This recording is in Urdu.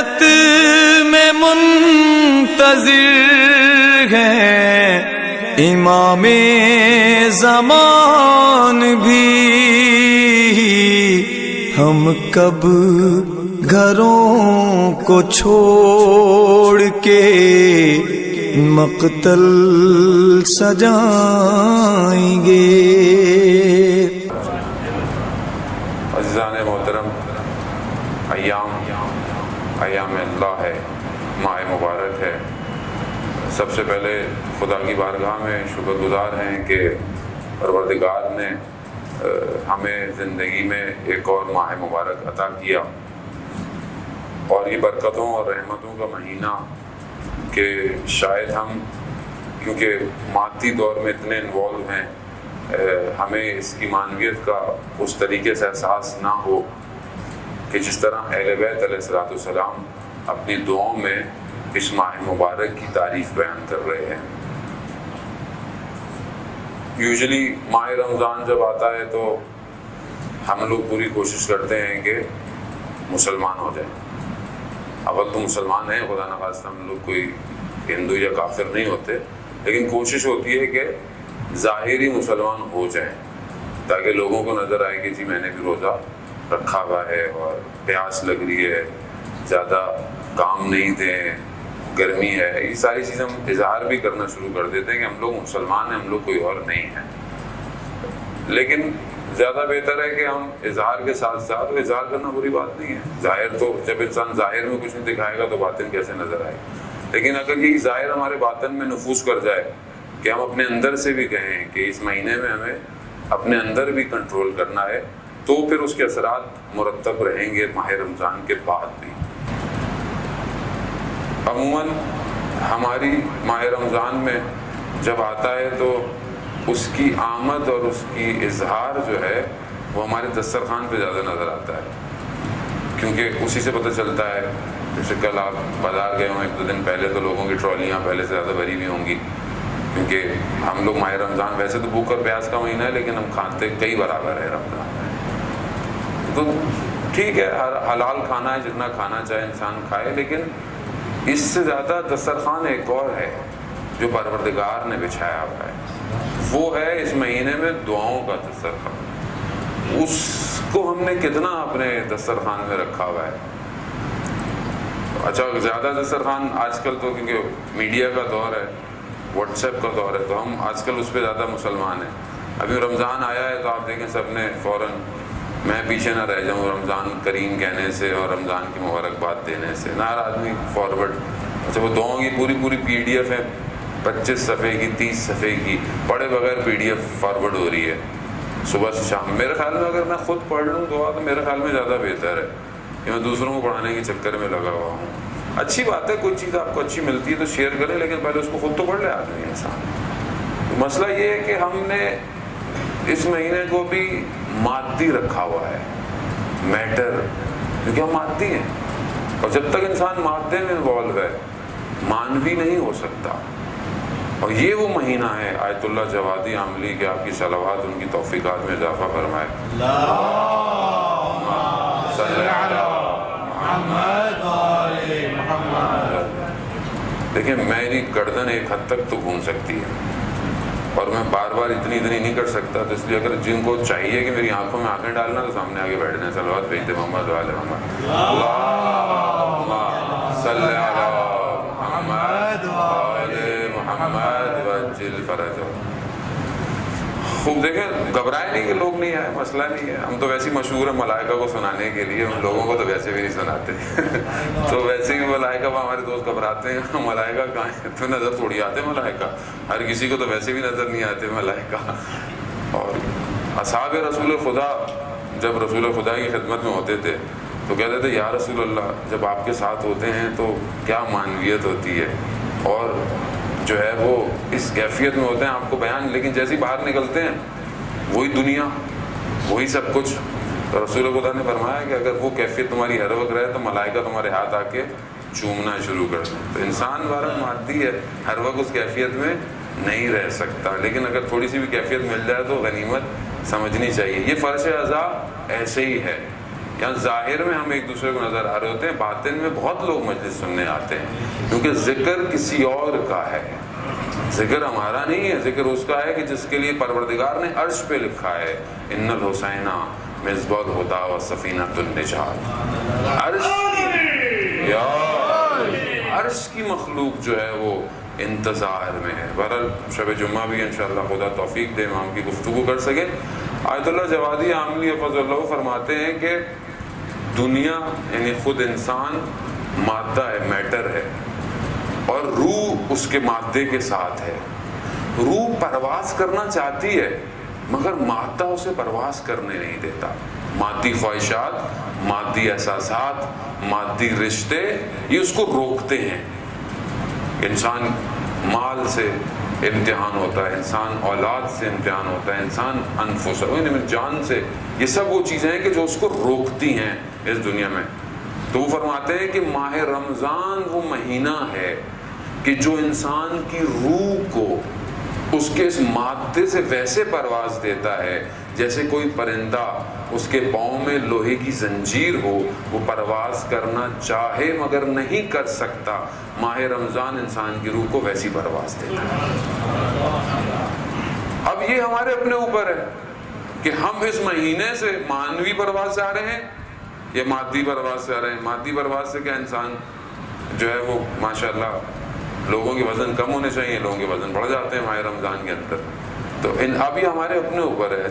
رحمت میں منتظر ہیں امام زمان بھی، ہم کب گھروں کو چھوڑ کے مقتل سجائیں گے۔ عزیزان محترم، ایام اللہ ہے، ماہ مبارک ہے۔ سب سے پہلے خدا کی بارگاہ میں شکر گزار ہیں کہ پروردگار نے ہمیں زندگی میں ایک اور ماہ مبارک عطا کیا، اور یہ برکتوں اور رحمتوں کا مہینہ کہ شاید ہم کیونکہ مادی دور میں اتنے انوالو ہیں، ہمیں اس کی معنویت کا اس طریقے سے احساس نہ ہو کہ جس طرح اہل بیت علیہ السلام اپنی دعاؤں میں اس ماہ مبارک کی تعریف بیان کر رہے ہیں۔ یوزلی ماہ رمضان جب آتا ہے تو ہم لوگ پوری کوشش کرتے ہیں کہ مسلمان ہو جائیں۔ اول تو مسلمان ہیں، خدا نخواستہ ہم لوگ کوئی ہندو یا کافر نہیں ہوتے، لیکن کوشش ہوتی ہے کہ ظاہری مسلمان ہو جائیں تاکہ لوگوں کو نظر آئے کہ جی میں نے بھی روزہ رکھا ہوا ہے اور پیاس لگ رہی ہے، زیادہ کام نہیں تھے، گرمی ہے، یہ ساری چیزیں ہم اظہار بھی کرنا شروع کر دیتے ہیں کہ ہم لوگ مسلمان ہیں، ہم لوگ کوئی اور نہیں ہیں۔ لیکن زیادہ بہتر ہے کہ ہم اظہار کے ساتھ ساتھ، اظہار کرنا بری بات نہیں ہے، ظاہر تو جب انسان ظاہر میں کچھ نہیں دکھائے گا تو باطن کیسے نظر آئے، لیکن اگر یہ ظاہر ہمارے باطن میں نفوذ کر جائے کہ ہم اپنے اندر سے بھی کہیں کہ اس مہینے میں ہمیں اپنے اندر بھی کنٹرول کرنا ہے، تو پھر اس کے اثرات مرتب رہیں گے ماہ رمضان کے بعد بھی۔ عموماً ہماری ماہ رمضان میں جب آتا ہے تو اس کی آمد اور اس کی اظہار جو ہے وہ ہمارے دسترخوان پہ زیادہ نظر آتا ہے، کیونکہ اسی سے پتہ چلتا ہے۔ جیسے کل آپ بازار گئے ہوں، ایک دو دن پہلے تو لوگوں کی ٹرالیاں پہلے سے زیادہ بھری ہوئی ہوں گی، کیونکہ ہم لوگ ماہ رمضان ویسے تو بھوک اور پیاس کا مہینہ ہے، لیکن ہم کھاتے کئی برابر ہے رمضان میں۔ تو ٹھیک ہے، حلال کھانا ہے، جتنا کھانا چاہے انسان کھائے، لیکن اس سے زیادہ دسترخوان ایک اور ہے جو پروردگار نے بچھایا ہوا ہے، وہ ہے اس مہینے میں دعاؤں کا دسترخوان۔ اس کو ہم نے کتنا اپنے دسترخوان میں رکھا ہوا ہے۔ اچھا، زیادہ دسترخوان آج کل تو کیونکہ میڈیا کا دور ہے، واٹس ایپ کا دور ہے، تو ہم آج کل اس پہ زیادہ مسلمان ہیں۔ ابھی رمضان آیا ہے تو آپ دیکھیں سب نے فوراً، میں پیچھے نہ رہ جاؤں رمضان کریم کہنے سے اور رمضان کی مبارکباد دینے سے، نہ ہر آدمی فارورڈ۔ اچھا، وہ دعاؤں کی پوری PDF ہے، 25 صفحے کی، 30 صفحے کی، پڑھے بغیر PDF فارورڈ ہو رہی ہے صبح سے شام۔ میرے خیال میں اگر میں خود پڑھ لوں دعا تو میرے خیال میں زیادہ بہتر ہے کہ میں دوسروں کو پڑھانے کے چکر میں لگا ہوا ہوں۔ اچھی بات ہے، کوئی چیز آپ کو اچھی ملتی ہے تو شیئر کریں، لیکن پہلے اس کو خود تو پڑھ لے آدمی انسان۔ مسئلہ یہ ہے کہ ہم نے اس مہینے کو بھی مادی رکھا ہوا ہے، میٹر، کیونکہ ہم مادی ہیں، اور جب تک انسان مادے میں انوالو ہے مانوی نہیں ہو سکتا۔ اور یہ وہ مہینہ ہے، آیت اللہ جوادی عاملی کے آپ کی صلوات ان کی توفیقات میں اضافہ فرمائے۔ اللہم صلی علی محمد و آل محمد۔ دیکھیں، میری گردن ایک حد تک تو گھوم سکتی ہے، اور میں بار بار اتنی نہیں کر سکتا، تو اس لیے اگر جن کو چاہیے کہ میری آنکھوں میں آنکھیں ڈالنا تو سامنے آگے بیٹھ جائیں، صلوات بھیجتے محمد و آل محمد۔ اللہم صلی علی محمد و آل محمد وعجل فرجہ۔ خوب دیکھیں، گھبرائے نہیں کہ لوگ نہیں آئے، مسئلہ نہیں ہے، ہم تو ویسے ہی مشہور ہیں ملائکہ کو سنانے کے لیے، ہم لوگوں کو تو ویسے بھی نہیں سناتے تو ویسے ہی ملائکہ ہمارے دوست گھبراتے ہیں، ملائکہ کہاں ہیں، تو نظر تھوڑی آتے ملائکہ، ہر کسی کو تو ویسے بھی نظر نہیں آتے ملائکہ۔ اور اصحاب رسول خدا جب رسول خدا کی خدمت میں ہوتے تھے تو کہتے تھے یا رسول اللہ، جب آپ کے ساتھ ہوتے ہیں تو کیا معنویت ہوتی ہے، اور جو ہے وہ اس کیفیت میں ہوتے ہیں آپ کو بیان، لیکن جیسے ہی باہر نکلتے ہیں وہی دنیا، وہی سب کچھ۔ تو رسول خدا نے فرمایا کہ اگر وہ کیفیت تمہاری ہر وقت رہے تو ملائکہ تمہارے ہاتھ آ کے چومنا شروع کر دیں۔ تو انسان بارہ مادی ہے، ہر وقت اس کیفیت میں نہیں رہ سکتا، لیکن اگر تھوڑی سی بھی کیفیت مل جائے تو غنیمت سمجھنی چاہیے۔ یہ فرش اعضاء ایسے ہی ہے، یہاں ظاہر میں ہم ایک دوسرے کو نظر آ رہے ہوتے ہیں، باطن میں بہت لوگ مجلس سننے آتے ہیں، کیونکہ ذکر کسی اور کا ہے، ذکر ہمارا نہیں ہے، ذکر اس کا ہے کہ جس کے لیے پروردگار نے عرش پہ لکھا ہے ان الحسین مصباح الہدی و سفینۃ النجات۔ عرش کی مخلوق جو ہے وہ انتظار میں ہے۔ بہرحال شب جمعہ بھی انشاءاللہ خدا توفیق دے امام کی گفتگو کر سکے۔ آیت اللہ جوادی عاملی حفظ اللہ فرماتے ہیں کہ دنیا یعنی خود انسان مادہ ہے، میٹر ہے، اور روح اس کے مادے کے ساتھ ہے۔ روح پرواز کرنا چاہتی ہے مگر مادہ اسے پرواز کرنے نہیں دیتا۔ مادی خواہشات، مادی احساسات، مادی رشتے یہ اس کو روکتے ہیں۔ انسان مال سے امتحان ہوتا ہے، انسان اولاد سے امتحان ہوتا ہے، انسان انفس جان سے، یہ سب وہ چیزیں ہیں کہ جو اس کو روکتی ہیں اس دنیا میں۔ تو وہ فرماتے ہیں کہ ماہ رمضان وہ مہینہ ہے کہ جو انسان کی روح کو اس کے اس مادے سے ویسے پرواز دیتا ہے جیسے کوئی پرندہ اس کے پاؤں میں لوہے کی زنجیر ہو، وہ پرواز کرنا چاہے مگر نہیں کر سکتا۔ ماہ رمضان انسان کی روح کو ویسی پرواز دیتا ہے۔ اب یہ ہمارے اپنے اوپر ہے کہ ہم اس مہینے سے مانوی پرواز سے آ رہے ہیں یا مادی پرواز سے آ رہے ہیں۔ مادی پرواز سے کیا انسان جو ہے وہ ماشاءاللہ لوگوں کے وزن کم ہونے چاہیے، لوگوں کے وزن بڑھ جاتے ہیں ماہ رمضان کے اندر۔ تو اب یہ ہمارے اپنے اوپر ہے۔